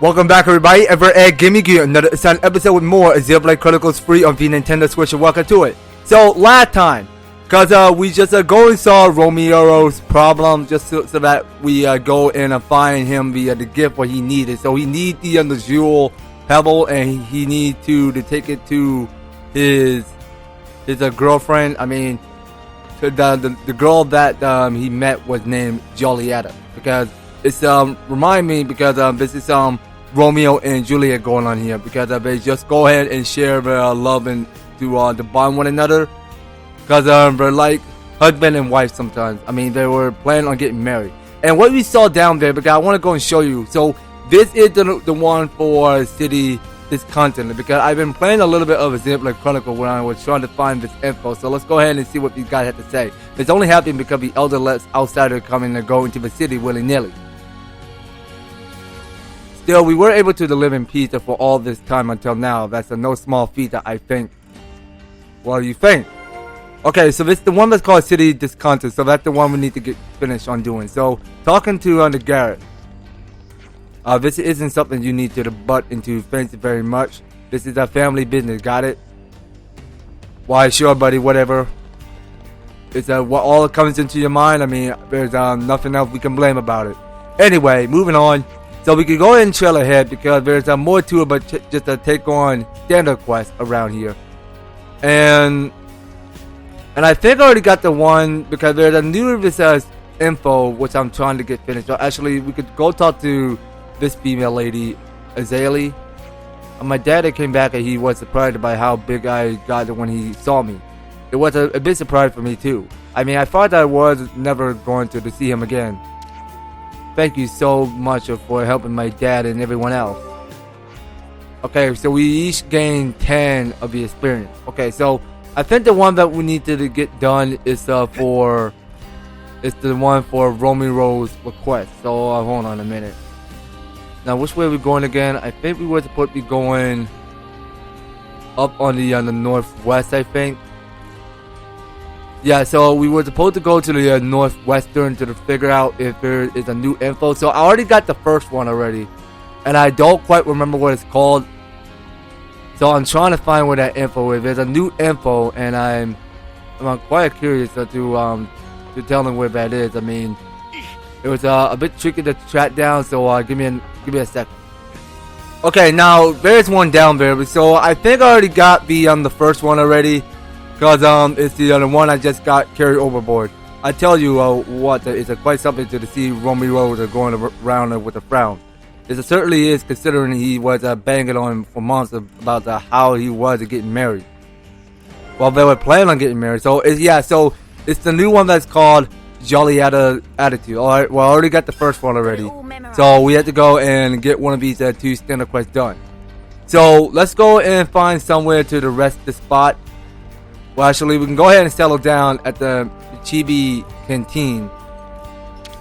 Welcome back, everybody. Gimme another episode with more Xenoblade Chronicles free on the Nintendo Switch, and welcome to it. So last time, cause we just go and solve Romero's problem, just so that we go in and find him the gift what he needed. So he need the jewel pebble, and he need to take it to his girlfriend. I mean, to the girl that he met was named Joulietta, because it's remind me because this is Romeo and Juliet going on here, because they just go ahead and share their love and to bond one another, because they're like husband and wife sometimes. I mean, they were planning on getting married. And what we saw down there, because I want to go and show you. So this is the one for city this continent, because I've been playing a little bit of a Xenoblade Chronicle when I was trying to find this info. So let's go ahead and see what these guys have to say. It's only happening because the elder lets outsider come in and go into the city willy-nilly. Still, we were able to live in peace for all this time until now. That's a no small feat, I think. What do you think? Okay, so this is the one that's called City Discontent. So that's the one we need to get finished on doing. So, talking to the Garrett. This isn't something you need to butt into. Thanks very much. This is a family business. Got it? Why, sure, buddy. Whatever. It's what all comes into your mind. I mean, there's nothing else we can blame about it. Anyway, moving on. So we can go ahead and trail ahead, because there's more to it but just to take on standard quests around here. And I think I already got the one, because there's a new info which I'm trying to get finished. So actually, we could go talk to this female lady, Azalea. And my dad came back and he was surprised by how big I got when he saw me. It was a big surprise for me too. I mean, I thought I was never going to see him again. Thank you so much for helping my dad and everyone else. Okay, so we each gained 10 of the experience. Okay, so I think the one that we need to get done is the one for Romero's request. So hold on a minute. Now, which way are we going again? I think we were supposed to be going up on the northwest, I think. Yeah, so we were supposed to go to the northwestern to figure out if there is a new info. So I already got the first one already, and I don't quite remember what it's called. So I'm trying to find where that info is. There's a new info, and I'm quite curious to tell them where that is. I mean, it was a bit tricky to track down. So give me a second. Okay, now there's one down there. So I think I already got the first one already. Because it's the other one I just got carried overboard. I tell you what, it's quite something to see Romero going around with a frown. It certainly is, considering he was banging on him for months about how he was getting married. Well, they were planning on getting married. So it's the new one that's called Joulietta Attitude. Alright, well, I already got the first one already. So we have to go and get one of these two standard quests done. So let's go and find somewhere to rest the spot. Well, actually, we can go ahead and settle down at the Michibi Canteen.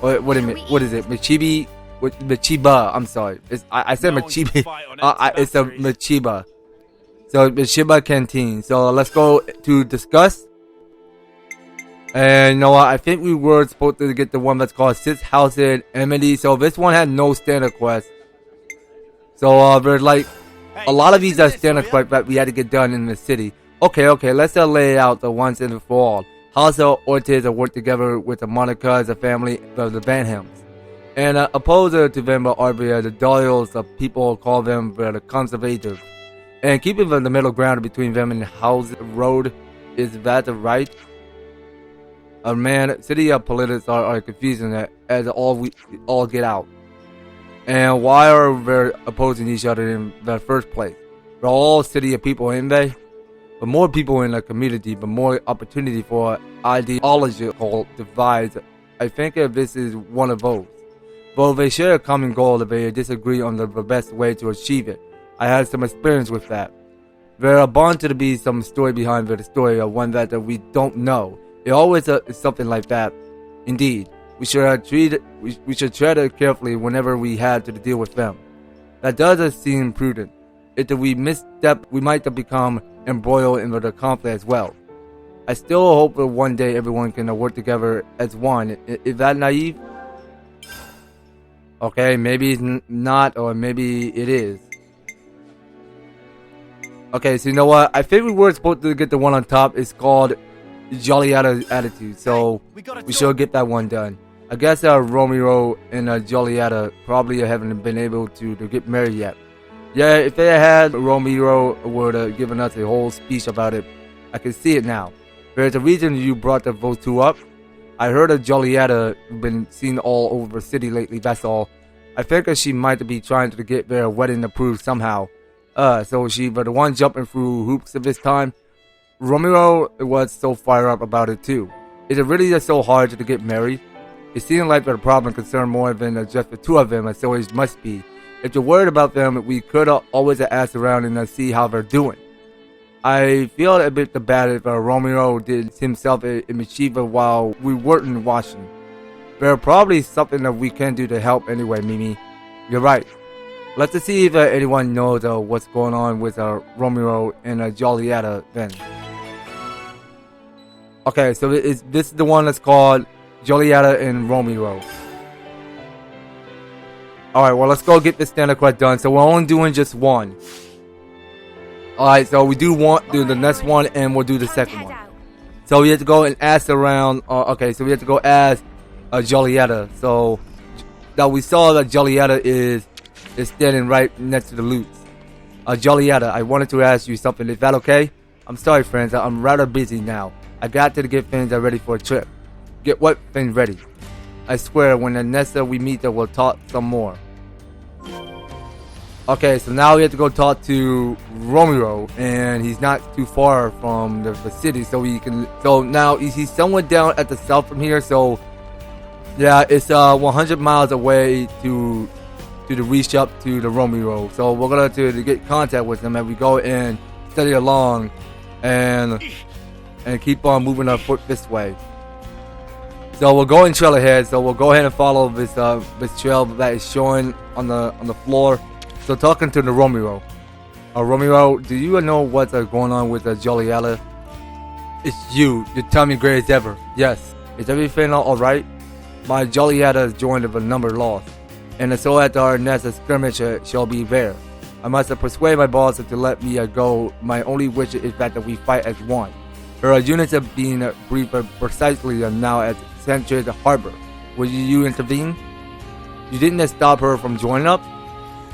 What is it? Michiba. I'm sorry. I said Michibi. It's a Michiba. So, Michiba Canteen. So, let's go to discuss. And you know what? I think we were supposed to get the one that's called Six Houses Enmity. So, this one had no standard quest. So, there's like a lot of these are standard quests that we had to get done in the city. Okay, let's lay out the once and for all. House of Ortiz work together with the Monica as a family of the Van Hams. And opposed to them are the Doyles, the people call them the conservative. And keeping the middle ground between them and House Road, is that right? Man, city politics are confusing as we all get out. And why are they opposing each other in the first place? We're all city of people, ain't they? But more people in the community, but more opportunity for ideological divides. I think this is one of those. Though they share a common goal, they disagree on the best way to achieve it. I had some experience with that. There are bound to be some story behind the story, of one that we don't know. It always is something like that. Indeed, we should tread it carefully whenever we had to deal with them. That does seem prudent. If we misstep, we might become embroiled in the conflict as well. I still hope that one day everyone can work together as one. Is that naive? Okay, maybe it's not, or maybe it is. Okay, so you know what? I think we were supposed to get the one on top. It's called Joulietta Attitude, so we should get that one done. I guess Romero and Joulietta probably haven't been able to get married yet. Yeah, if they had, Romero would have given us a whole speech about it. I can see it now. There's a reason you brought those two up. I heard that Joulietta been seen all over the city lately, that's all. I think that she might be trying to get their wedding approved somehow. So she but the one jumping through hoops of this time. Romero was so fired up about it too. Is it really just so hard to get married? It seemed like the problem concerned more than just the two of them, as always must be. If you're worried about them, we could always ask around and see how they're doing. I feel a bit bad if Romero did himself a mischievous while we weren't watching. There's probably something that we can do to help anyway, Mimi. You're right. Let's see if anyone knows what's going on with Romero and Joulietta then. Okay, so this is the one that's called Joulietta and Romero. Alright, well, let's go get this standard quest done. So we're only doing just one. Alright, so we do the next one, and we'll do the second one. So we have to go and ask around. Okay, so we have to go ask Joulietta. So now we saw that Joulietta is standing right next to the loot. Joulietta, I wanted to ask you something. Is that okay? I'm sorry, friends. I'm rather busy now. I got to get things ready for a trip. Get what things ready? I swear, when the next we meet, we'll talk some more. Okay, so now we have to go talk to Romero, and he's not too far from the city, so we can. So now he's somewhere down at the south from here. So yeah, it's 100 miles away to reach up to the Romero. So we're gonna to get contact with him, and we go and study along, and keep on moving our foot this way. So we'll go and trail ahead. So we'll go ahead and follow this trail that is showing on the floor. So talking to the Romero. Romero, do you know what's going on with Joulietta? It's you. You tell me great as ever. Yes. Is everything alright? My Joulietta has joined the number lost, and so at our next skirmish shall be there. I must persuade my boss to let me go. My only wish is that we fight as one. Her units are being briefed precisely now at Central Harbor. Will you intervene? You didn't stop her from joining up?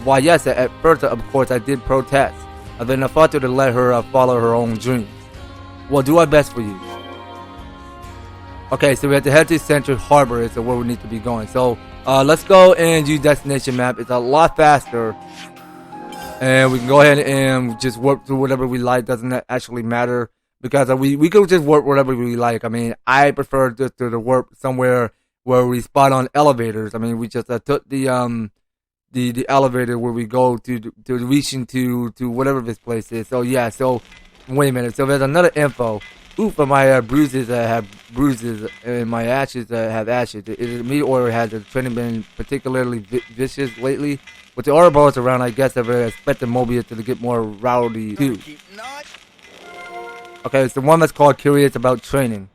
Why, yes, at first, of course, I did protest. And then I fought to let her follow her own dreams. We'll do our best for you. Okay, so we have to head to Central Harbor is where we need to be going. So, let's go and use destination map. It's a lot faster. And we can go ahead and just work through whatever we like. Doesn't actually matter. Because we could just work whatever we like. I mean, I prefer just to work somewhere where we spot on elevators. I mean, we just took the elevator where we go to reaching to whatever this place is. So yeah. So wait a minute. So there's another info. Oof, my bruises have bruises, and my ashes have ashes. Is it me, or has the training been particularly vicious lately? With the Ouroboros around, I guess I've expected Mobius to get more rowdy too. Okay, it's the one that's called Curious About Training.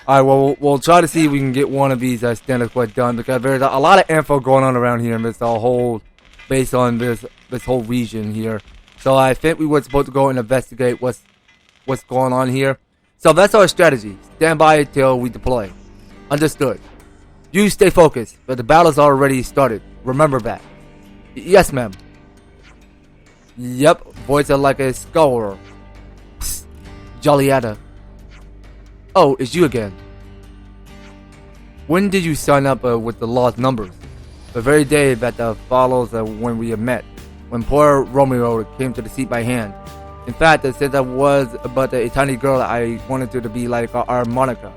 Alright, well, we'll try to see if we can get one of these standard quests done, because there's a lot of info going on around here, and it's a whole based on this whole region here. So I think we were supposed to go and investigate what's going on here. So that's our strategy. Stand by until we deploy. Understood. You stay focused, but the battle's already started. Remember that. Yes, ma'am. Yep, voice are like a scholar. Psst. Joulietta. Oh, it's you again. When did you sign up with the lost numbers? The very day that follows when we met. When poor Romero came to the seat by hand. In fact, since I was but a tiny girl, I wanted her to be like our Monica.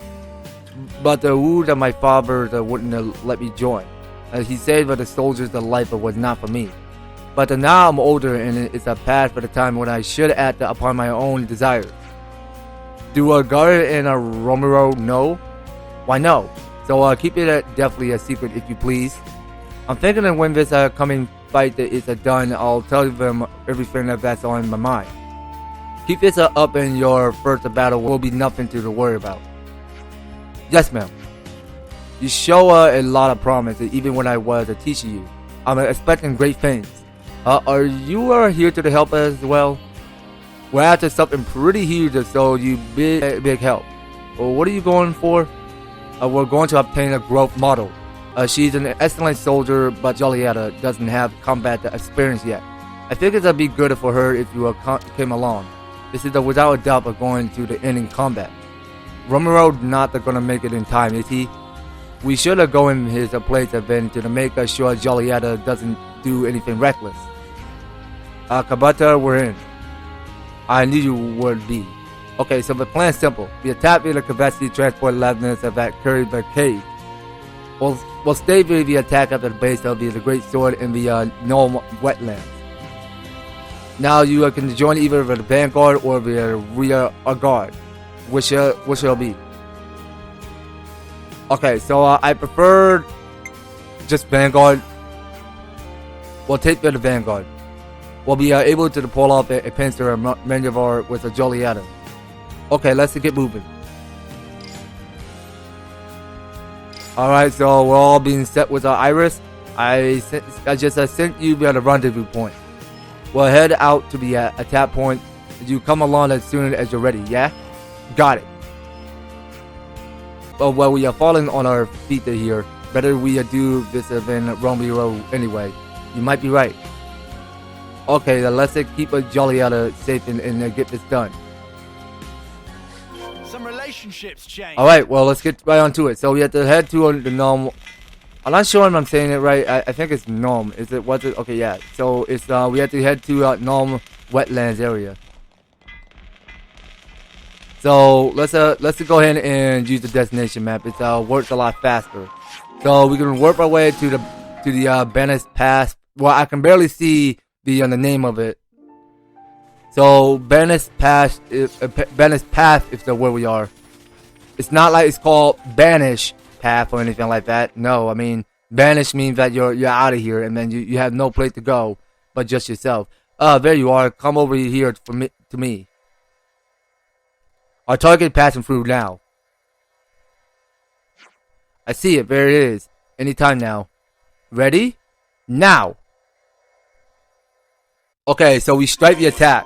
But that my father wouldn't let me join. He said that the soldiers' life was not for me. But now I'm older, and it's a past for the time when I should act upon my own desires. Do Guard and Romero know? Why no? So keep it definitely a secret if you please. I'm thinking that when this coming fight is done, I'll tell them everything that's on my mind. Keep this up, and your first battle will be nothing to worry about. Yes, ma'am. You show a lot of promise, even when I was teaching you. I'm expecting great things. Are you here to help us as well? We're after something pretty huge, so you big help. Well, what are you going for? We're going to obtain a growth model. She's an excellent soldier, but Joulietta doesn't have combat experience yet. I figured it'd be good for her if you came along. This is without a doubt going to the end in combat. Romero not gonna make it in time, is he? We should have go in his place event to make sure Joulietta doesn't do anything reckless. Kabata, we're in. I knew you would be. Okay, so the plan's simple. We attack via the capacity transport labness that carry the cave. We'll stay via the attack at the base of the Great Sword in the Gnome Wetlands. Now you can join either the Vanguard or the Rear Guard. Which shall be? Okay, so I prefer just Vanguard. We'll take the Vanguard. We'll be able to pull off a pincer maneuver with a Joulietta. Okay, let's get moving. Alright, so we're all being set with our Iris. I just sent you at a rendezvous point. We'll head out to the attack point. You come along as soon as you're ready, yeah? Got it. Well, we are falling on our feet here. Better we do this than Romeo anyway. You might be right. Okay, then let's keep Joulietta safe and get this done. Some relationships change. Alright, well, let's get right onto it. So we have to head to the Gnome. I'm not sure if I'm saying it right. I think it's Gnome. Is it? What's it? Okay, yeah. So it's we have to head to Gnome Wetlands area. So let's go ahead and use the destination map. It works a lot faster. So we can work our way to the Venice Pass. Well, I can barely see the name of it. So Venice Pass is where we are. It's not like it's called Banish Path or anything like that. No, I mean banish means that you're out of here and then you have no place to go but just yourself. There you are. Come over here to me. Our target passing through now. I see it. There it is. Anytime now. Ready? Now. Okay, so we strike the attack.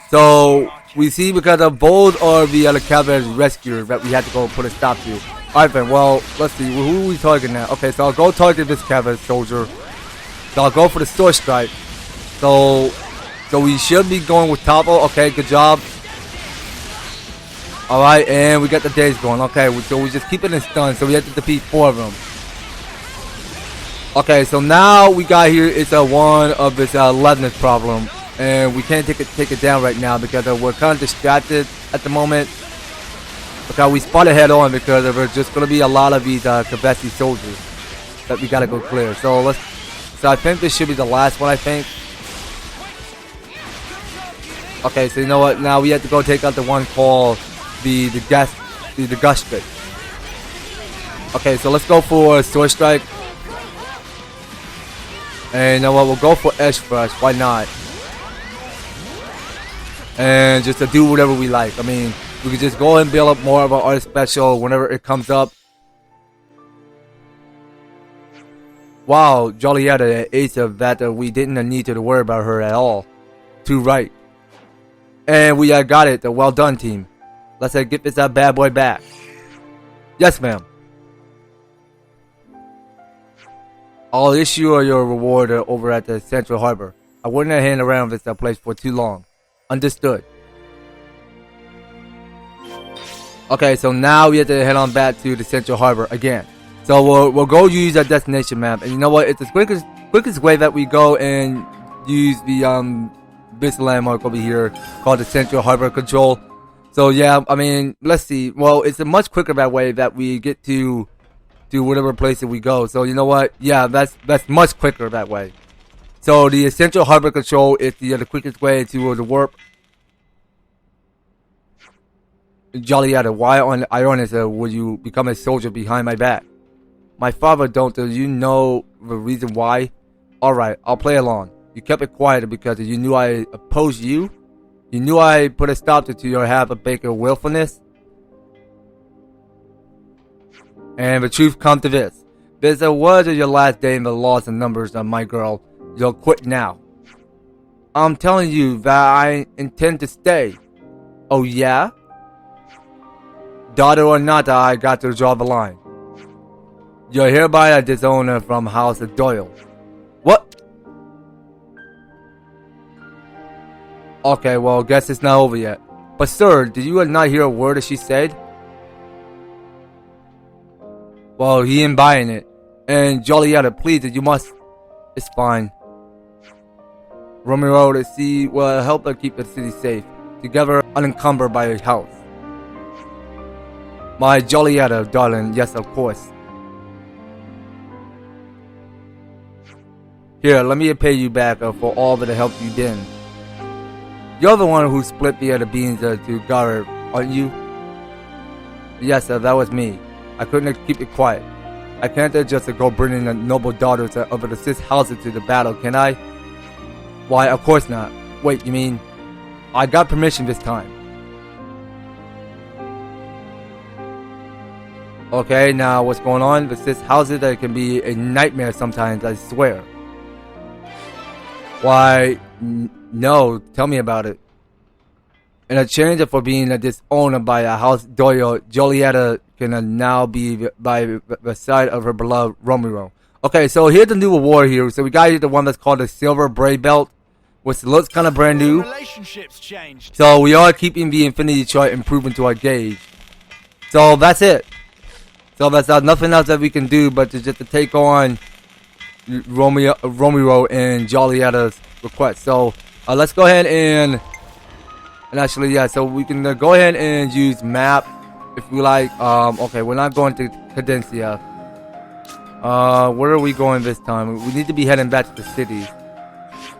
So we see because of both of the other cavalry rescuers that we had to go put a stop to. Alright then, well, let's see. Who are we targeting now? Okay, so I'll go target this cavalry soldier. So I'll go for the sword strike. So we should be going with Topo. Okay, good job. Alright, and we got the days going. Okay, so we just keep it in stun. So we have to defeat 4 of them. Okay, so now we got here. It's one of this leadness problem. And we can't take it down right now because we're kind of distracted at the moment. Okay, we spotted head on because there's just going to be a lot of these Kabesi soldiers that we got to go clear. So I think this should be the last one, I think. Okay, so you know what? Now we have to go take out the one called the Gustric. Okay, so let's go for Sword Strike. And you know what? We'll go for Edge Fresh. Why not? And just to do whatever we like. I mean, we could just go and build up more of our art special whenever it comes up. Wow, Joulietta, ace of that we didn't need to worry about her at all. Too right. And we got it. Well done, team. Let's get this bad boy back. Yes, ma'am. I'll issue your reward over at the Central Harbor. I wouldn't hang around this place for too long. Understood. Okay, so now we have to head on back to the Central Harbor again. So we'll go use our destination map. And you know what? It's the quickest way that we go and use the this landmark over here called the Central Harbor Control. So yeah, I mean, let's see. Well, it's a much quicker that way that we get to whatever place that we go. So you know what? Yeah, that's much quicker that way. So the Central Harbor Control is the quickest way to the warp. Joulietta, why on Ionis would you become a soldier behind my back? My father don't. Do you know the reason why? Alright, I'll play along. You kept it quiet because you knew I opposed you? You knew I put a stop to your half-baked willfulness? And the truth come to this. There's a word of your last day in the laws and numbers of my girl. You'll quit now. I'm telling you that I intend to stay. Oh yeah? Daughter or not, I got to draw the line. You're hereby a dishowner from House of Doyle. What? Okay, well, guess it's not over yet. But sir, did you not hear a word that she said? Well, he ain't buying it. And Joulietta, please, you must. It's fine. Romero to see will help her keep the city safe, together unencumbered by her house. My Joulietta, darling, yes, of course. Here, let me pay you back for all the help you did. You're the one who split the other beans to Garrett, aren't you? Yes, sir, that was me. I couldn't keep it quiet. I can't just go bringing the noble daughters of the 6 houses to the battle, can I? Why, of course not. Wait, you mean? I got permission this time. Okay, now what's going on? The 6 houses that can be a nightmare sometimes, I swear. Why, no, tell me about it. In exchange for being disowned by a House Doyle, Joulietta can now be by the side of her beloved Romero. Okay, so here's the new award here. So we got here the one that's called the Silver Brave Belt, which looks kind of brand new. Relationships changed. So we are keeping the Infinity Chart improving to our gauge. So that's it. So that's nothing else that we can do but to just to take on Romero and Joulietta's request. So let's go ahead and actually, yeah, so we can go ahead and use map if we like. Okay, we're not going to Cadencia. Where are we going this time? We need to be heading back to the city.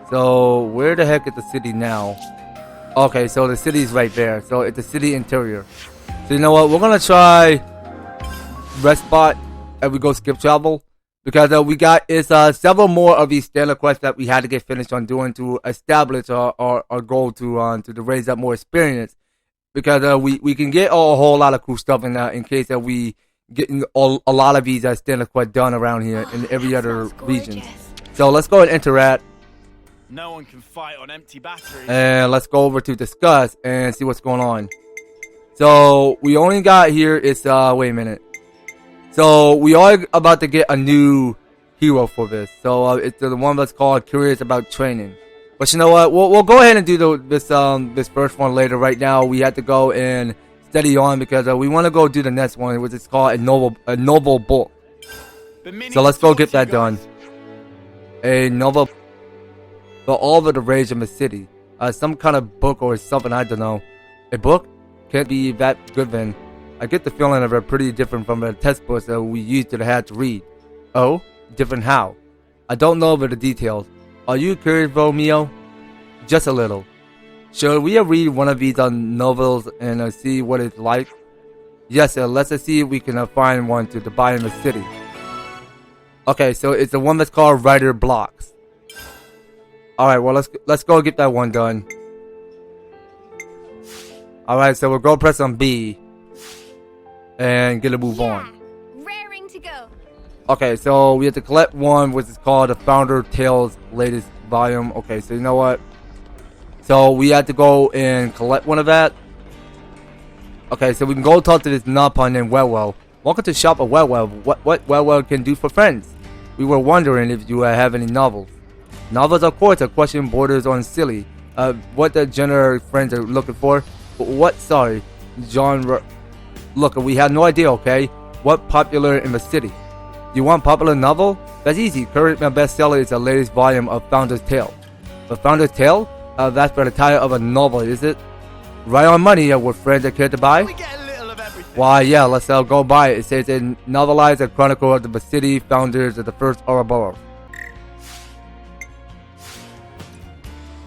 So where the heck is the city now? Okay, so the city's right there. So it's the city interior. So you know what? We're gonna try rest spot and we go skip travel. Because we got several more of these standard quests that we had to get finished on doing to establish our goal to raise up more experience. Because we can get a whole lot of cool stuff in case that we get a lot of these standard quests done around here in every other region. So let's go and interact. No one can fight on empty batteries. And let's go over to discuss and see what's going on. So we only got here is wait a minute. So we are about to get a new hero for this. So it's the one that's called Curious About Training. But you know what? We'll go ahead and do this first one later. Right now we have to go and steady on because we want to go do the next one, which is called a noble book. So let's go get that done. A novel for all of the rage in the city. Some kind of book or something, I don't know. A book? Can't be that good then. I get the feeling of it pretty different from the textbooks that we used to have to read. Oh? Different how? I don't know about the details. Are you curious, Romeo? Just a little. Should we read one of these novels and see what it's like? Yes, sir. Let's see if we can find one to buy in the city. Okay, so it's the one that's called Writer Blocks. Alright, well let's go get that one done. Alright, so we'll go press on B. And get a move on. Raring to go. Okay, so we have to collect one, which is called the Founder Tales latest volume. Okay, so you know what? So we have to go and collect one of that. Okay, so we can go talk to this Napon named Wellwell. Welcome to shop at Wellwell. What Wellwell can do for friends? We were wondering if you have any novels. Novels, of course, a question borders on silly. What the genre friends are looking for? What? Sorry, genre. Look, we have no idea, okay? What popular in the city? You want popular novel? That's easy. Current bestseller is the latest volume of Founder's Tale. The Founder's Tale? That's for the title of a novel, is it? Right on money, with friends that care to buy? We get a little of everything. Why, yeah, let's go buy it. It says it novelized a chronicle of the city founders of the first Ouroboros.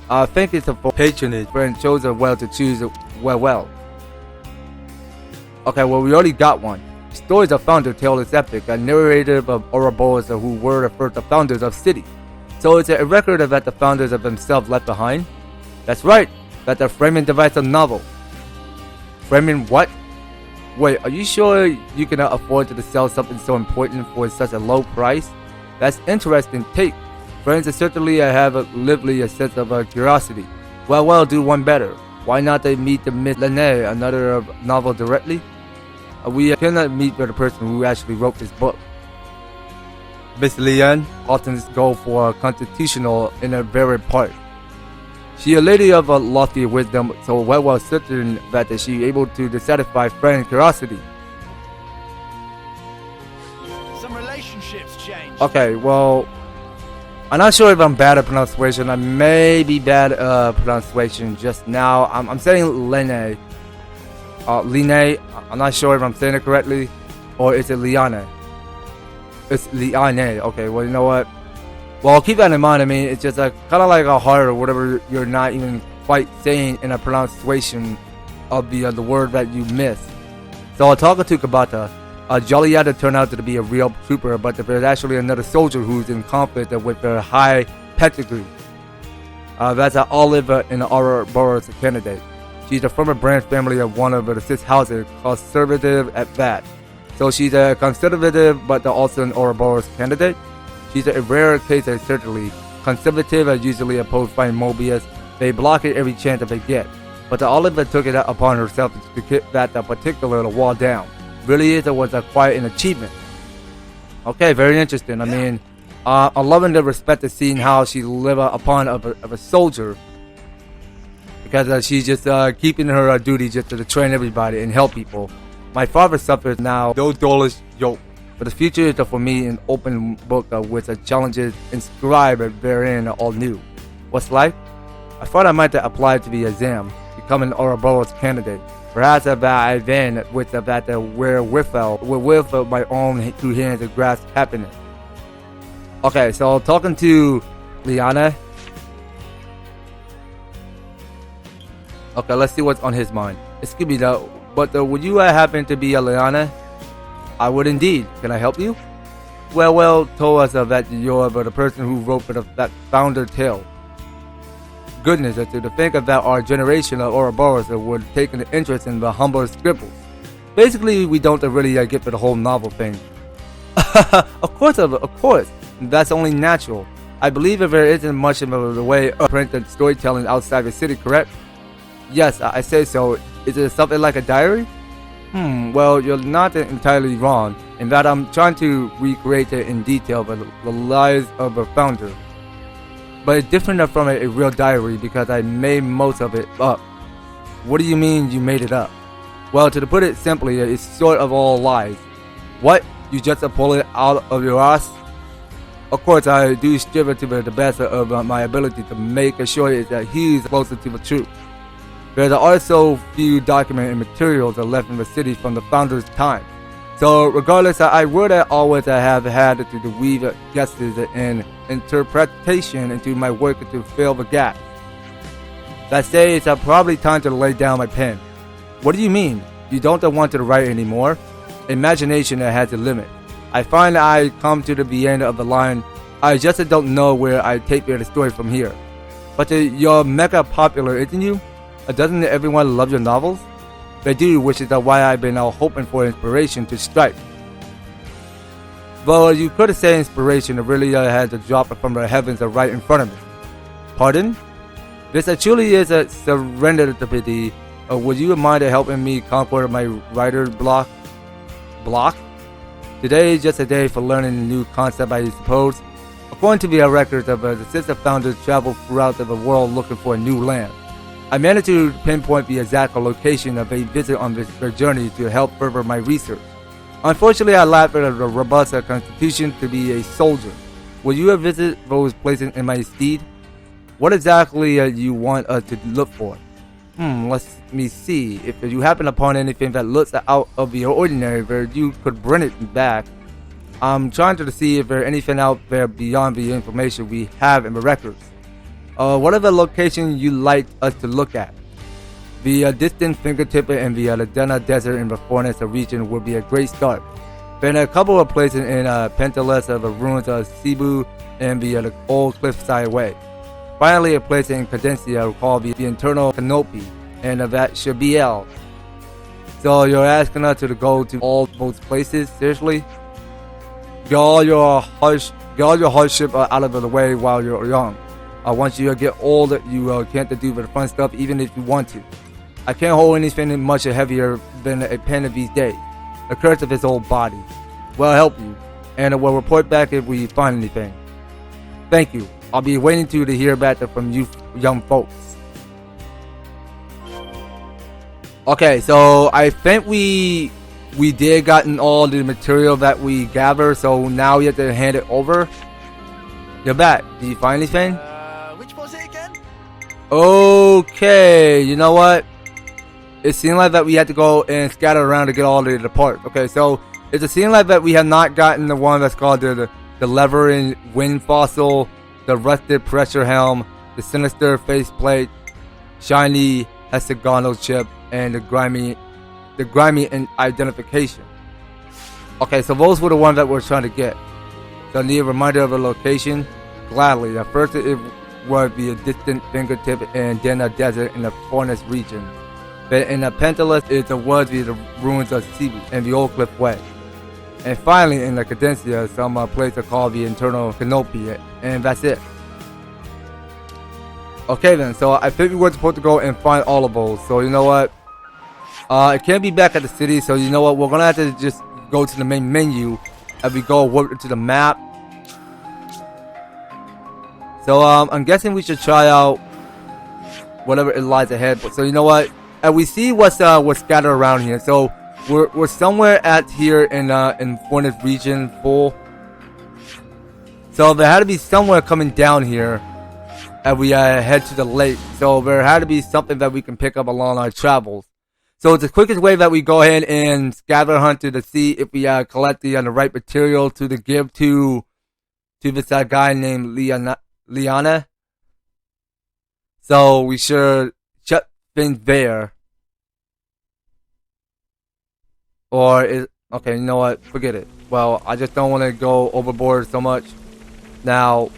I think it's for patronage. Friend chose well to choose well. Okay, well, we already got one. Stories of Founder Tale is epic, a narrative of Ouroboros who were the first founders of city. So it's a record of that the founders of themselves left behind. That's right, that the framing device of novel. Framing what? Wait, are you sure you cannot afford to sell something so important for such a low price? That's interesting take. Friends, certainly I have lively a sense of curiosity. Well, do one better. Why not they meet the Miss Lene, another novel directly? We cannot meet the person who actually wrote this book. Miss Lian often go for constitutional in a very part. She a lady of a lofty wisdom, so well certain that she able to satisfy friend curiosity. Some relationships change. Okay, well, I'm not sure if I'm bad at pronunciation. I may be bad at pronunciation just now. I'm saying Lene. Line. I'm not sure if I'm saying it correctly, or is it Liane? It's Liane. Okay, well, you know what? Well, keep that in mind. I mean, it's just kind of like a hard or whatever you're not even quite saying in a pronunciation of the word that you miss. So, talking to Kabata, Joulietta turned out to be a real trooper, but there's actually another soldier who's in conflict with a high pedigree. That's an Olive in the Ouroboros candidate. She's a former branch family of one of the 6 houses, conservative at that. So she's a conservative, but also an Ouroboros candidate. She's a rare case, certainly. Conservative usually oppose fighting Mobius. They block it every chance that they get. But the Oliver took it upon herself to get that particular wall down. Really, it was quite an achievement. Okay, very interesting. I mean, I'm loving the respect of seeing how she live upon of a soldier. Because she's just keeping her duty just to train everybody and help people. My father suffers now, no dollar's yoke. But the future is for me an open book with challenges inscribed therein all new. What's life? I thought I might apply to the exam, become an Ouroboros candidate. Perhaps that I then with that wherewithal with my own 2 hands to grasp happiness. Okay, so talking to Liana. Okay, let's see what's on his mind. Excuse me though, but would you happen to be a Liana? I would indeed. Can I help you? Well, told us that you're the person who wrote that founder tale. Goodness, to think of that our generation of Ouroboros would take an interest in the humble scribbles. Basically, we don't really get to the whole novel thing. Of course. That's only natural. I believe if there isn't much in the way of print and storytelling outside the city, correct? Yes, I say so. Is it something like a diary? Well, you're not entirely wrong in that I'm trying to recreate it in detail the lives of the founder. But it's different from a real diary because I made most of it up. What do you mean you made it up? Well, to put it simply, it's sort of all lies. What? You just pull it out of your ass? Of course, I do strive to the best of my ability to make sure it's he's closer to the truth. There's also few documents and materials left in the city from the founder's time. So regardless, I would always have had to weave guesses and interpretation into my work to fill the gap. So I say it's probably time to lay down my pen. What do you mean? You don't want to write anymore? Imagination has a limit. I find I come to the end of the line. I just don't know where I take the story from here. But you're mega popular, isn't you? Doesn't everyone love your novels? They do, which is why I've been hoping for inspiration to strike. Well, you could say inspiration really had to drop from the heavens right in front of me. Pardon? This truly is a serendipity. Would you mind helping me conquer my writer's block? Block? Today is just a day for learning a new concept, I suppose. According to the records of the sister founders traveled throughout the world looking for a new land. I managed to pinpoint the exact location of a visit on their journey to help further my research. Unfortunately, I lacked a robust constitution to be a soldier. Will you visit those places in my stead? What exactly you want us to look for? Let me see. If you happen upon anything that looks out of the ordinary where you could bring it back. I'm trying to see if there's anything out there beyond the information we have in the records. Whatever location you like us to look at. The distant fingertip and the Ladena Desert in the forest region would be a great start. Then a couple of places in Pentelis of the ruins of Cebu and the old cliffside way. Finally, a place in Cadencia called the Internal Canopy, and that should be L. So you're asking us to go to all those places? Seriously? Get all your hardship out of the way while you're young. Once you get older, you can't do the fun stuff even if you want to. I can't hold anything much heavier than a pen of these days. The curse of his old body. Well, I'll help you, and we'll report back if we find anything. Thank you. I'll be waiting to hear back from you young folks. Okay, so I think we did gotten all the material that we gathered, so now we have to hand it over. You're back. Did you find anything? Which was it again? Okay, you know what? It seemed like that we had to go and scatter around to get all the parts. Okay, so it seems like that we have not gotten the one that's called the levering wind fossil, the rusted pressure helm, the sinister faceplate, shiny hexagonal chip, and the grimy identification. Okay, so those were the ones that we're trying to get. So I need a reminder of the location. Gladly. At first it would be a distant fingertip and then a desert in the forest region. But in the Pentalus it would be the ruins of Seaweed and the Old Cliff Way. And finally in the Cadencia some place called the Internal Canopy, and that's it. Okay then, so I think we were supposed to go and find all of those. So you know what? It can't be back at the city, so you know what? We're gonna have to just go to the main menu as we go to the map. So I'm guessing we should try out whatever it lies ahead. But so you know what? And we see what's scattered around here. So we're somewhere at here in Forest Region 4. So there had to be somewhere coming down here as we head to the lake. So there had to be something that we can pick up along our travels. So it's the quickest way that we go ahead and scavenger hunt to see if we collect the right material to give to this guy named Liana. So we should shut things there. Or okay, you know what? Forget it. Well, I just don't want to go overboard so much. Now,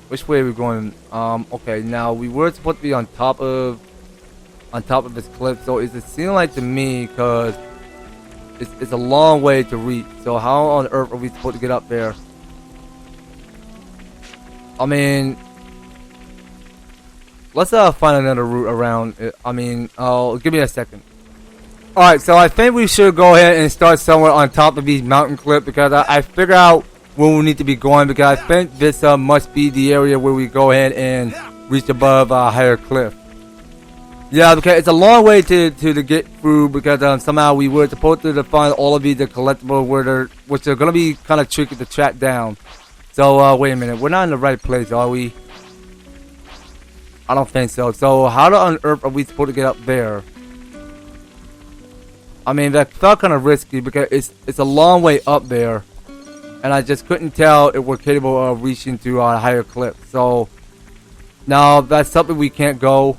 which way are we going? Okay, now we were supposed to be on top of this cliff, so it seems like to me, because it's a long way to reach. So how on earth are we supposed to get up there? I mean, let's find another route around it. I mean, give me a second. Alright, so I think we should go ahead and start somewhere on top of these mountain cliffs, because I figure out where we need to be going, because I think this must be the area where we go ahead and reach above a higher cliff. Yeah, because it's a long way to get through, because somehow we were supposed to find all of these collectibles which are going to be kind of tricky to track down. So wait a minute, we're not in the right place, are we? I don't think so. So how on earth are we supposed to get up there? I mean, that felt kind of risky because it's a long way up there, and I just couldn't tell if we're capable of reaching to a higher cliff. So now that's something we can't go.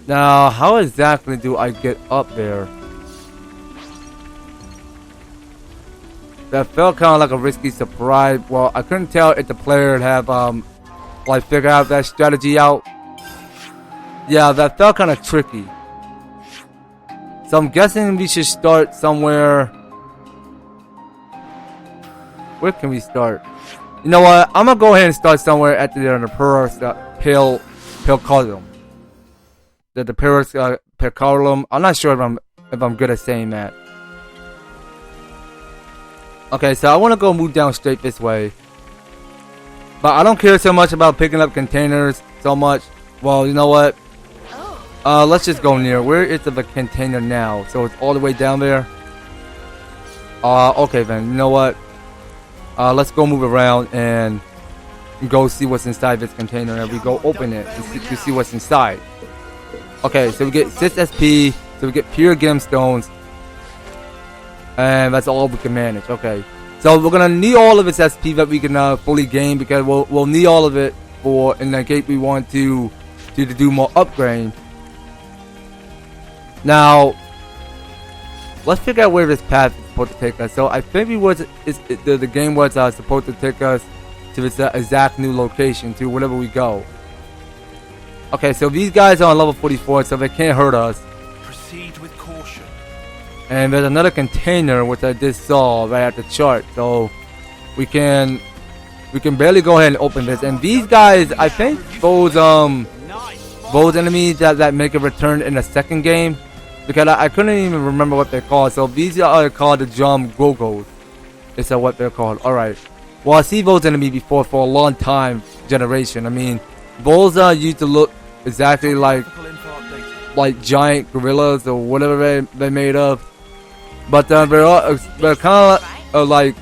Now, how exactly do I get up there? That felt kind of like a risky surprise. Well, I couldn't tell if the player would have like figured out that strategy out. Yeah, that felt kind of tricky. So I'm guessing we should start somewhere. Where can we start? You know what? I'm gonna go ahead and start somewhere at the pale column. The Percolum. I'm not sure if I'm good at saying that. Okay, so I want to go move down straight this way. But I don't care so much about picking up containers so much. Well, you know what? Let's just go near. Where is the container now? So it's all the way down there. Okay then. You know what? Let's go move around and go see what's inside this container, and we go open it to see what's inside. Okay, so we get 6 SP, so we get pure gemstones, and that's all we can manage. Okay, so we're gonna need all of its SP that we can fully gain, because we'll need all of it for in the case we want to do more upgrade. Now, let's figure out where this path is supposed to take us. So I think the game was supposed to take us to its exact new location, to wherever we go. Okay, so these guys are on level 44, so they can't hurt us. Proceed with caution. And there's another container which I just saw right at the chart, so we can barely go ahead and open this. And these guys, I think those enemies that make a return in the second game, because I couldn't even remember what they're called. So these are called the Jom Gogos. Is what they're called. All right. Well, I see those enemies before for a long time, generation. I mean, those used to look exactly like giant gorillas or whatever they're made of. But they're kind of like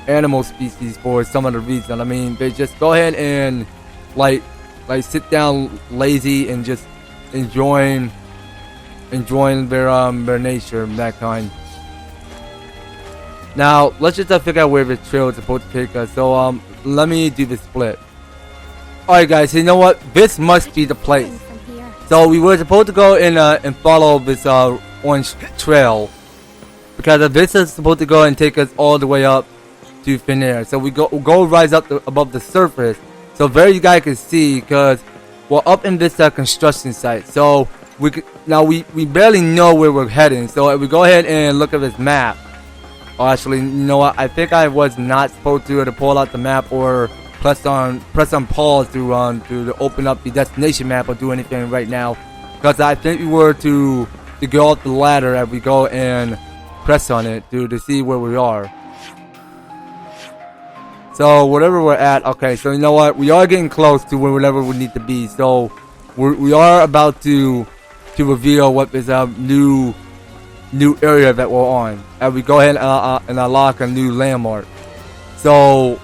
animal species for some of the reason. I mean, they just go ahead and like sit down lazy and just enjoying their nature and that kind. Now let's just figure out where the trail is supposed to take us. So let me do the split. Alright guys, you know what? This must be the place. So we were supposed to go and follow this orange trail, because this is supposed to go and take us all the way up to thin air. So we go rise up above the surface, so there you guys can see, because we're up in this construction site. So we barely know where we're heading. So if we go ahead and look at this map. Oh, actually, you know what? I think I was not supposed to pull out the map or press on pause to open up the destination map or do anything right now, because I think we were to go up the ladder as we go and press on it to see where we are. So whatever we're at, okay. So you know what? We are getting close to wherever we need to be. So we are about to reveal what is a new area that we're on, and we go ahead and unlock a new landmark. So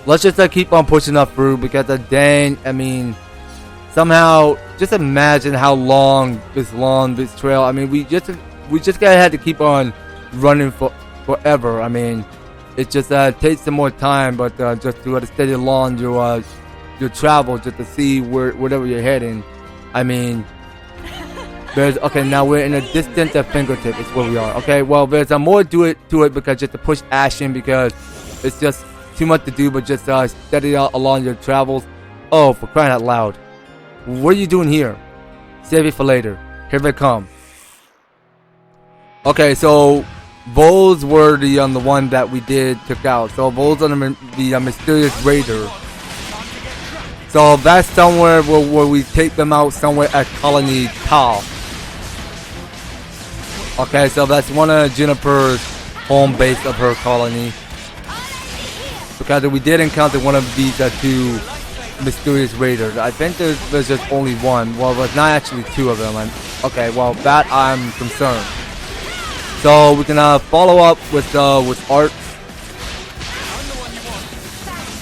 let's just keep on pushing up through, because I mean, somehow just imagine how long this trail. I mean, we just gotta have to keep on running forever. I mean, it just takes some more time, but just to steady along your travel, just to see wherever you're heading. I mean, okay, now we're in a distant fingertip is where we are. Okay, well, there's more to it because just to push action, because it's just too much to do, but just steady along your travels. Oh, for crying out loud. What are you doing here? Save it for later. Here they come. Okay, so those were the one that we took out. So those are the mysterious raider. So that's somewhere where we take them out, somewhere at Colony Tal. Okay, so that's one of Jennifer's home base of her colony. Because we did encounter one of these two mysterious raiders. I think there's just only one. Well, there's not actually two of them. Okay, well, that I'm concerned. So we can follow up with art.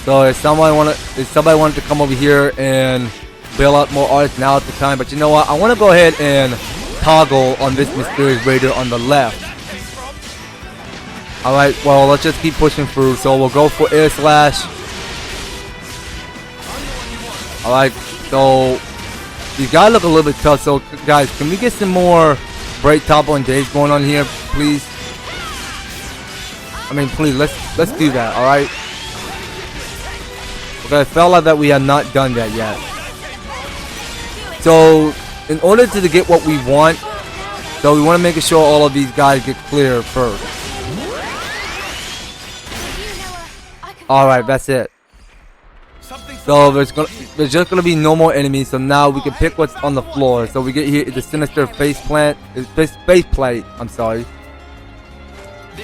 So if somebody wanted to come over here and bail out more art, now at the time. But you know what? I want to go ahead and toggle on this mysterious raider on the left. Alright, well, let's just keep pushing through. So we'll go for air slash. Alright, so you gotta look a little bit tough. So guys, can we get some more bright topple and days going on here, please? I mean, please, let's do that. Alright. Okay, it felt like that we had not done that yet. So in order to get what we want, so we want to make sure all of these guys get clear first. Alright, that's it. So there's just gonna be no more enemies. So now we can pick what's on the floor. So we get here the sinister face plate. I'm sorry.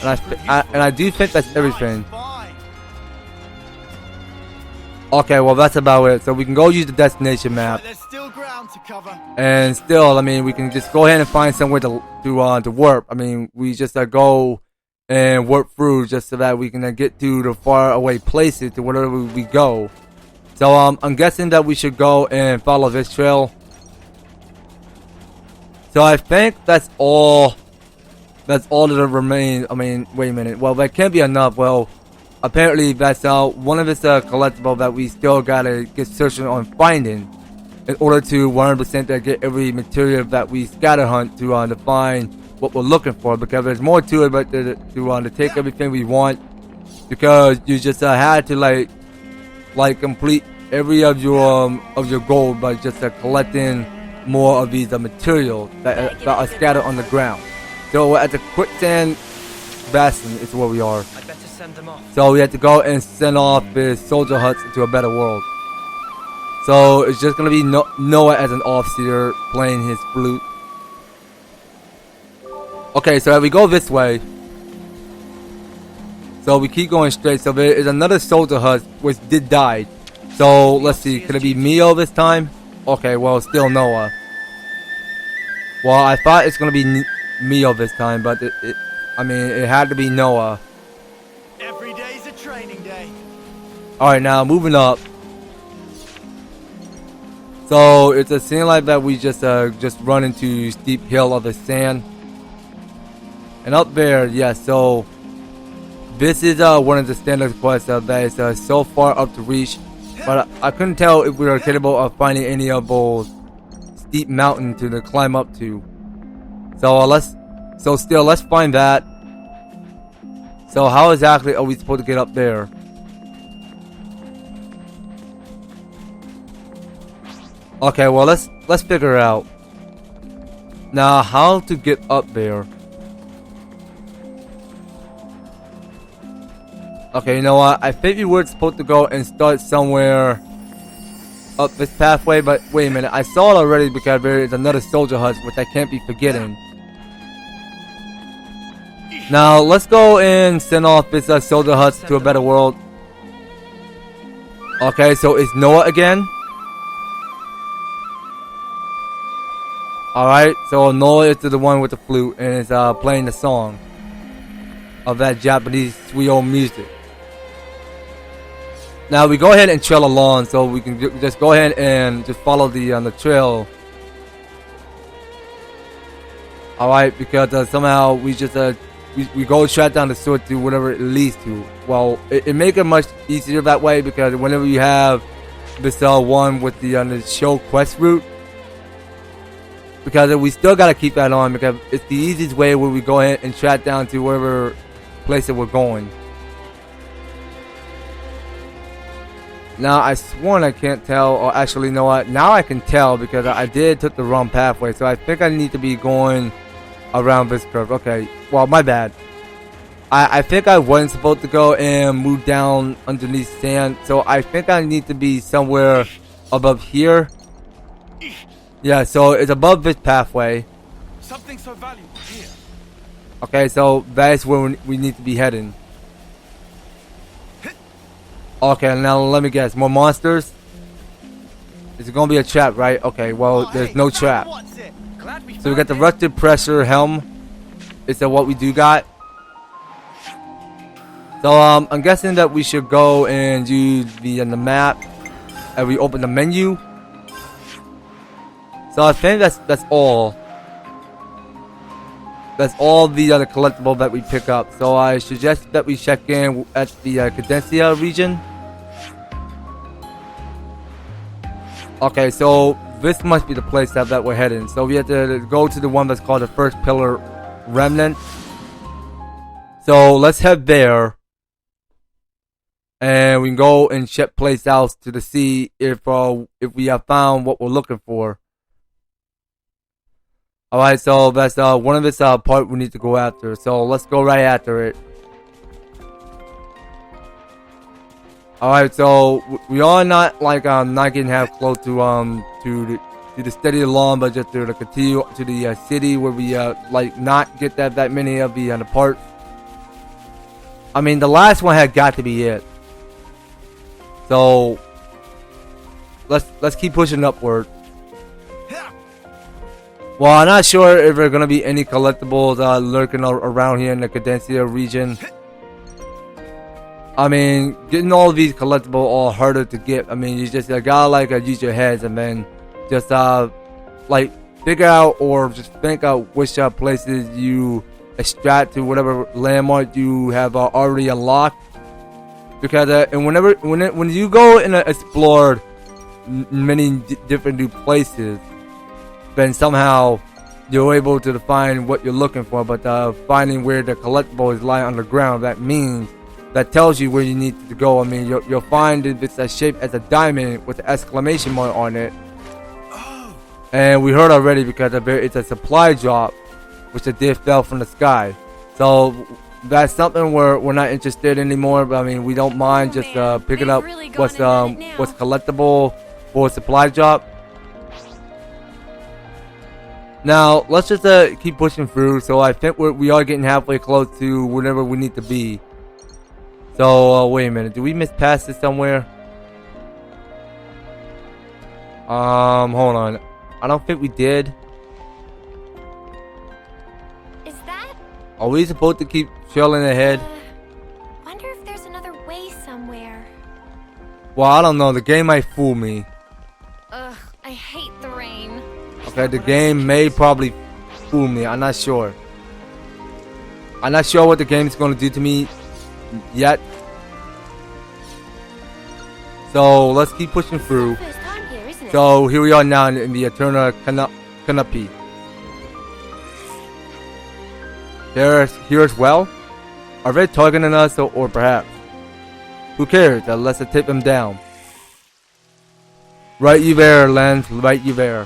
And I do think that's everything. Okay, well that's about it. So we can go use the destination map. And still, I mean, we can just go ahead and find somewhere to warp. I mean, we just go and warp through just so that we can get to the far away places to wherever we go. So I'm guessing that we should go and follow this trail. So I think that's all. That's all that remains. I mean, wait a minute. Well, that can't be enough. Well, apparently that's one of this collectible that we still gotta get searching on finding in order to 100% get every material that we scatter hunt to find what we're looking for. Because there's more to it, but to take everything we want. Because you just had to like complete every of your gold by just collecting more of these materials that are scattered on the ground. So we're at the quicksand basin is where we are. I'd better send them off. So we have to go and send off the soldier huts into a better world. So it's just gonna be Noah as an offseer playing his flute. Okay, so we go this way. So we keep going straight. So there is another soldier hut which did die. So let's see, could it be Mio this time? Okay, well still Noah. Well, I thought it's gonna be Mio this time, but I mean it had to be Noah. Every day's a training day. Alright, now moving up. So it's a scene like that we just run into steep hill of the sand. And up there, yeah, so this is one of the standard quests that is so far up to reach. But I couldn't tell if we were capable of finding any of those steep mountain to climb up to. So let's find that. So how exactly are we supposed to get up there? Okay, well let's figure it out. Now how to get up there. Okay, you know what? I think we were supposed to go and start somewhere up this pathway, but wait a minute. I saw it already because there is another soldier hut, which I can't be forgetting. Now, let's go and send off this soldier hut to a better world. Okay, so it's Noah again. Alright, so Noah is the one with the flute and is playing the song of that Japanese sweet old music. Now we go ahead and trail along, so we can just go ahead and just follow the trail. All right, because somehow we just we go straight down the sword to whatever it leads to. Well, it make it much easier that way because whenever you have this one with the show quest route, because we still gotta keep that on because it's the easiest way where we go ahead and track down to wherever place that we're going. Now I sworn I can't tell, or actually you know what, now I can tell because I took the wrong pathway, so I think I need to be going around this curve. Okay, well my bad. I think I wasn't supposed to go and move down underneath sand, so I think I need to be somewhere above here. Yeah, so it's above this pathway. Something so valuable here. Okay, so that's where we need to be heading. Okay, now let me guess. More monsters? Is it gonna be a trap, right? Okay, well, there's no trap. So we got the rusted pressure helm. Is that what we do got? So I'm guessing that we should go and use the map, and we open the menu. So I think that's all. That's all the other collectible that we pick up. So I suggest that we check in at the Cadencia region. Okay, so this must be the place that we're heading. So we have to go to the one that's called the First Pillar Remnant. So let's head there. And we can go and check place out to see if we have found what we're looking for. Alright, so that's one of this part we need to go after. So let's go right after it. Alright, so we are not like not getting half close to the steady along, but just to continue to the city where we like not get that many of the parts. I mean, the last one had got to be it. So let's keep pushing upward. Well, I'm not sure if there are gonna be any collectibles lurking around here in the Cadencia region. I mean, getting all of these collectibles all harder to get. I mean, you just gotta like use your heads and then just like figure out or just think out which places you extract to whatever landmark you have already unlocked. Because and when you go and explore many different new places, then somehow you're able to find what you're looking for. But finding where the collectible is lying underground, that means that tells you where you need to go. I mean, you'll find if it's shaped as a diamond with an exclamation mark on it. And we heard already because it's a supply drop, which a did fell from the sky. So that's something we're not interested in anymore. But I mean, we don't mind just picking up what's collectible for a supply drop. Now let's just keep pushing through. So I think we are getting halfway close to whatever we need to be. So wait a minute, do we miss past this somewhere? Hold on. I don't think we did. Is that? Are we supposed to keep trailing ahead? Wonder if there's another way somewhere. Well, I don't know. The game might fool me. Ugh, I hate the rain. Okay, the game may probably fool me. I'm not sure. I'm not sure what the game is going to do to me yet. So let's keep pushing through. So here we are now in the Eternal Canopy. Here as well? Are they targeting us or perhaps? Who cares? Let's take them down. Right you there, Lens. Right you there.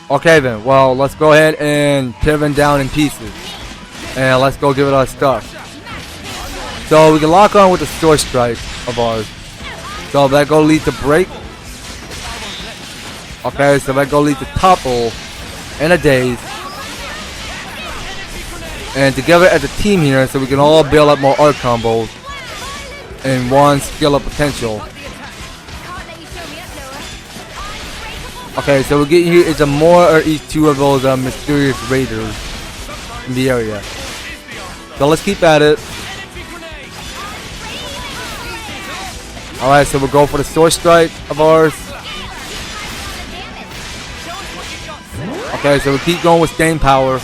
Okay then, well let's go ahead and tear them down in pieces. And let's go give it our stuff. So we can lock on with the Sword Strike of ours. So that go lead to break. Okay, so that go lead to topple and a daze. And together as a team here, so we can all build up more art combos and one skill up potential. Okay, so we're getting here is a more or each two of those mysterious raiders in the area. So let's keep at it. Alright, so we'll go for the Sword Strike of ours. Okay, so we keep going with staying power.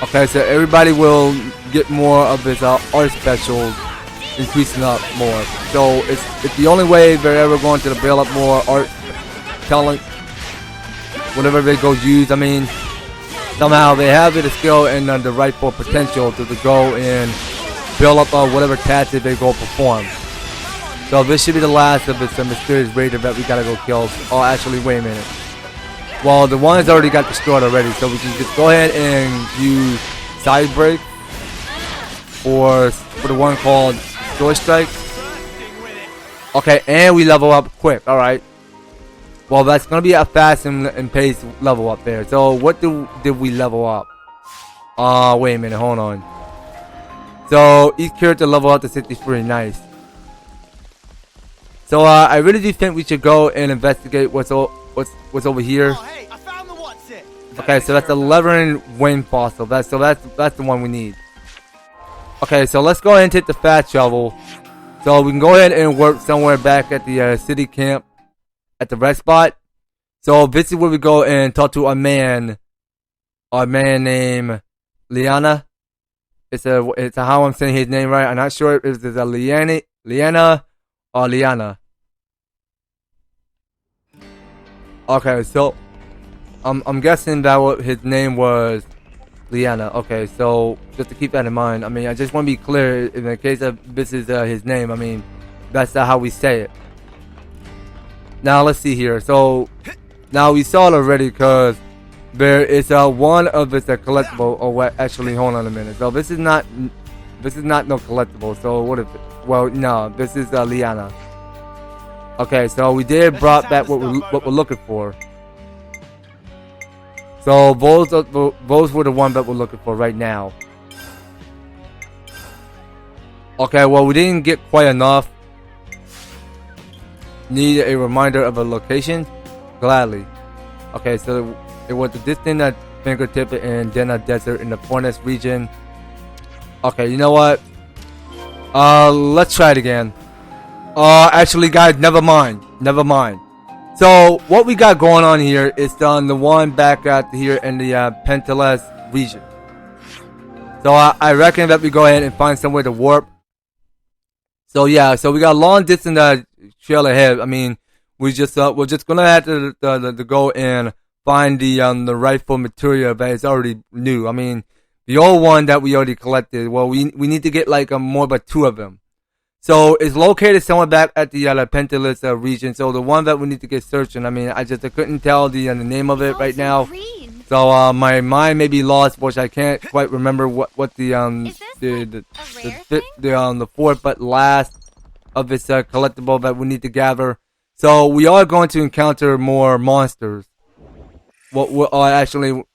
Okay, so everybody will get more of his art specials, increasing up more. So it's the only way they're ever going to build up more art talent, whatever they go use. I mean, somehow they have the skill and the rightful potential to go and build up whatever tactic they go perform. So this should be the last of this mysterious raider that we gotta go kill. Oh, actually, wait a minute. Well, the one's already got destroyed already, so we can just go ahead and use side break for the one called Sword Strike. Okay, and we level up quick. All right. Well, that's gonna be a fast and paced level up there. So what did we level up? Wait a minute, hold on. So each character level up to 63. Nice. So I really do think we should go and investigate what's over here. Oh, hey, I found the what's it. Okay, so that's 11 Wayne fossil. That's the one we need. Okay, so let's go ahead and take the fast travel. So we can go ahead and work somewhere back at the city camp at the rest spot. So this is where we go and talk to a man named Liana. It's how I'm saying his name right. I'm not sure if it's a Liana or Liana. Okay, so I'm guessing that his name was Liana. Okay, so just to keep that in mind, I mean, I just want to be clear in the case of this is his name. I mean, that's how we say it. Now let's see here. So now we saw it already because there is one of it's a collectible. Oh, what? Actually, hold on a minute. So this is not no collectible. So what if? Well, no, this is Liana. Okay, so we did brought back what we're looking for. So those were the ones that we're looking for right now. Okay, well we didn't get quite enough. Need a reminder of a location? Gladly. Okay, so it was the distant fingertip and then a desert in the Forest region. Okay, you know what? Let's try it again. Actually, guys, never mind. So what we got going on here is the one back out here in the Penteles region. So I reckon that we go ahead and find somewhere to warp. So yeah, so we got a long distance trail ahead. I mean, we're just gonna have to go and find the rightful material that is already new. I mean, The old one that we already collected. Well, we need to get like more but 2 of them. So it's located somewhere back at the Pentelis region. So the one that we need to get searching. I mean, I couldn't tell the name of it right now. Green. So my mind may be lost, which I can't quite remember what the Is this the fourth but last of this collectible that we need to gather. So we are going to encounter more monsters. We're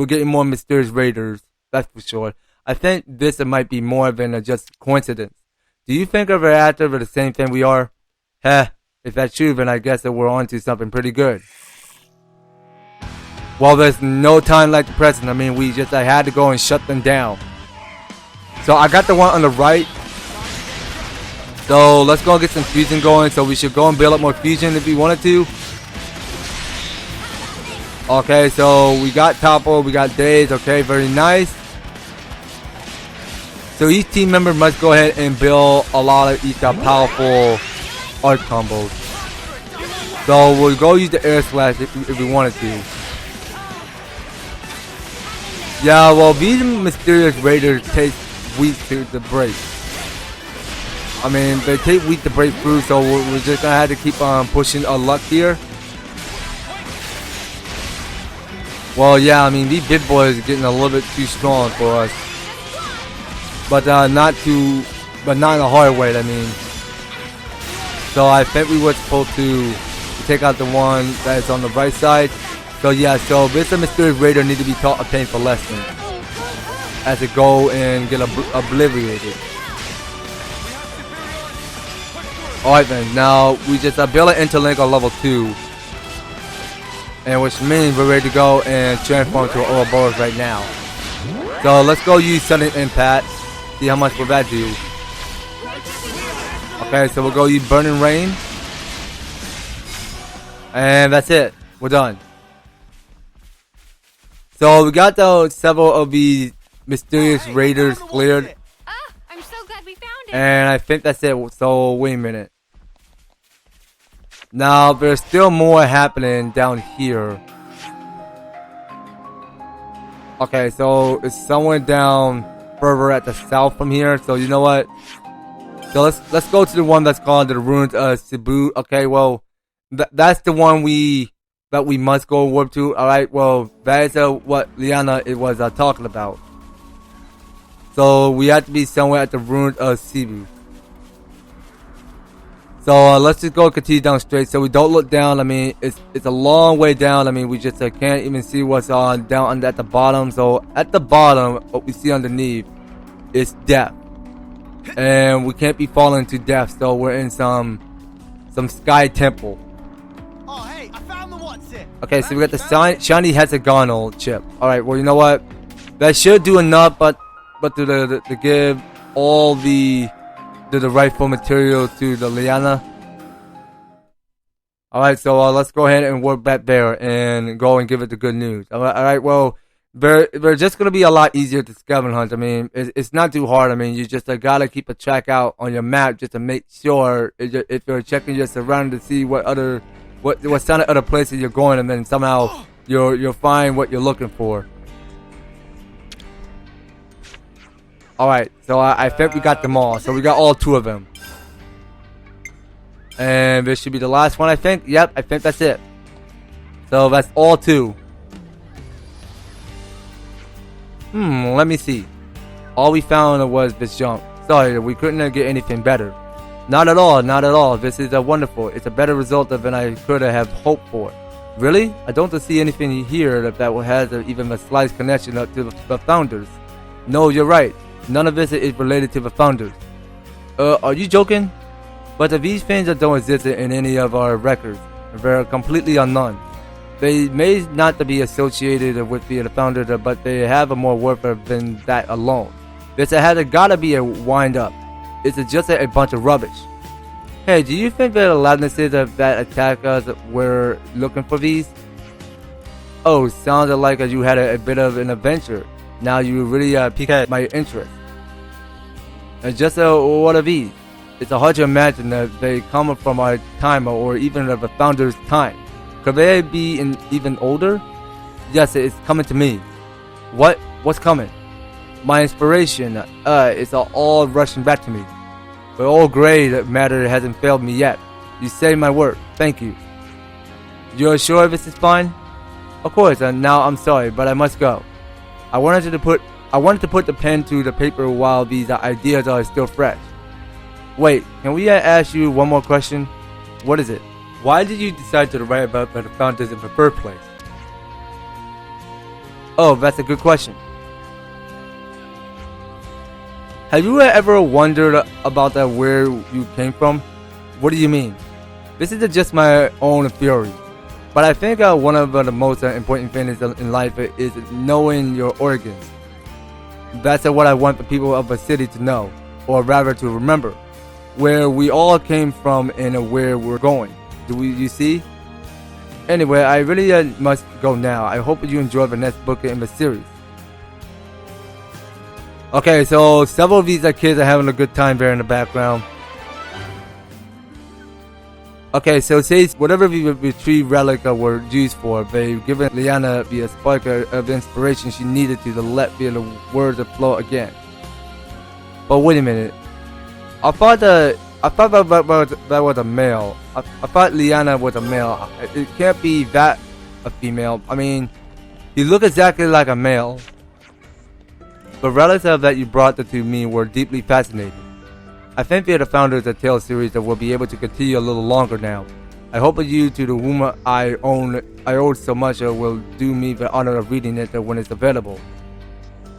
getting more mysterious raiders. That's for sure. I think this might be more than just coincidence. Do you think of it after the same thing we are? Heh, if that's true, then I guess that we're on to something pretty good. Well, there's no time like the present. I mean, I had to go and shut them down. So I got the one on the right. So let's go get some fusion going. So we should go and build up more fusion if we wanted to. Okay, so we got Topple, we got Days. Okay, very nice. So each team member must go ahead and build a lot of each powerful art combos. So we'll go use the air slash if we wanted to. Yeah, well, these mysterious raiders take weeks to break. I mean, they take weeks to break through, so we're just gonna have to keep on pushing our luck here. Well, yeah, I mean, these big boys are getting a little bit too strong for us. But not in a hard way, I mean. So I think we were supposed to take out the one that is on the right side. So yeah, so this mysterious raider need to be taught a painful lesson as it go and get obliterated. Alright then, now we just build an interlink on level 2. And which means we're ready to go and transform to an Ouroboros right now. So let's go use Sudden Impact. See how much will that do. Okay, so we'll go use Burning Rain. And that's it. We're done. So we got several of these mysterious raiders cleared. I'm so glad we found it. And I think that's it. So wait a minute. Now there's still more happening down here. Okay, so it's somewhere down further at the south from here. So you know what? So let's go to the one that's called the Ruins of Cebu. Okay, well that's the one that we must go warp to. All right, well that is what Liana was talking about. So we have to be somewhere at the Ruins of Cebu. So let's just go continue down straight so we don't look down. I mean, it's a long way down. I mean, we just can't even see what's down at the bottom. So at the bottom, what we see underneath is death. And we can't be falling to death. So we're in some sky temple. Oh, hey, I found the what's it. Okay, so we got the shiny hexagonal chip. All right, well, you know what? That should do enough, but to give all the rightful material to the Liana. Alright, so let's go ahead and work back there and go and give it the good news. Alright, well, they're just going to be a lot easier to scavenger hunt. I mean, it's not too hard. I mean, you just got to keep a track out on your map just to make sure if you're checking your surroundings to see what sound of other places you're going, and then somehow you'll find what you're looking for. Alright, so I think we got them all. So we got all 2 of them. And this should be the last one, I think. Yep, I think that's it. So that's all 2. Let me see. All we found was this junk. Sorry, we couldn't get anything better. Not at all, not at all. This is wonderful. It's a better result than I could have hoped for. Really? I don't see anything here that has even the slightest connection to the founders. No, you're right. None of this is related to the founders. Are you joking? But these things don't exist in any of our records. They're completely unknown. They may not be associated with the founder, but they have a more worth than that alone. This has gotta be a wind up. It's just a bunch of rubbish. Hey, do you think that the loudnesses that attack us were looking for these? Oh, sounded like you had a bit of an adventure. Now you really piqued my interest. And just what are these? It's hard to imagine that they come from our time or even of the founder's time. Could they be even older? Yes, it's coming to me. What What's coming? My inspiration, it's all rushing back to me. But all great matter hasn't failed me yet. You saved my work. Thank you. You're sure this is fine? Of course, and now I'm sorry, but I must go. I wanted to put the pen to the paper while these ideas are still fresh. Wait, can we ask you one more question? What is it? Why did you decide to write about the founders in the first place? Oh, that's a good question. Have you ever wondered about where you came from? What do you mean? This is just my own theory. But I think one of the most important things in life is knowing your origins. That's what I want the people of a city to know, or rather to remember, where we all came from and where we're going. You see? Anyway, I really must go now. I hope you enjoy the next book in the series. Okay, so several of these kids are having a good time there in the background. Okay, so it says whatever the retrieve relic were used for, they've given Liana the spark of inspiration she needed to let the words flow again. But wait a minute. I thought that was a male. I thought Liana was a male. It can't be that a female. I mean, you look exactly like a male. The relics that you brought to me were deeply fascinating. I think they're the founders of the Tales series that will be able to continue a little longer now. I hope you, to whom I owe so much, will do me the honor of reading it when it's available.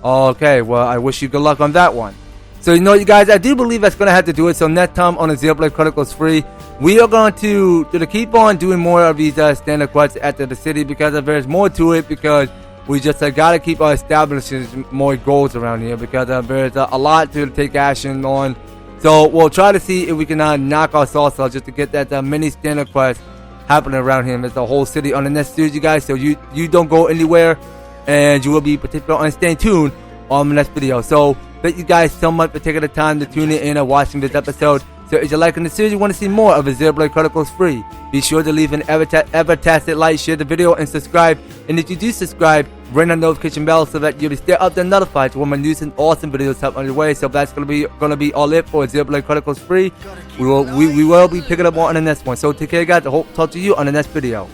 Okay, well, I wish you good luck on that one. So you know, you guys, I do believe that's going to have to do it. So next time on the Xenoblade Chronicles free, we are going to keep on doing more of these standard quests after the city, because there's more to it, because we just got to keep establishing more goals around here, because there's a lot to take action on. So we'll try to see if we can knock our sauce out just to get that mini standard quest happening around here. It's the whole city on the next series, you guys. So you don't go anywhere, and you will be particular on staying tuned on the next video. So thank you guys so much for taking the time to tune in and watching this episode. So if you're liking the series, you want to see more of the Xenoblade Chronicles free, be sure to leave an EverTastic like, share the video, and subscribe. And if you do subscribe, ring the notification bell so that you'll stay up and notified when my news and awesome videos come on your way. So that's gonna be all it for Xenoblade Chronicles free. We will be picking up more on the next one. So take care, guys. I hope to talk to you on the next video.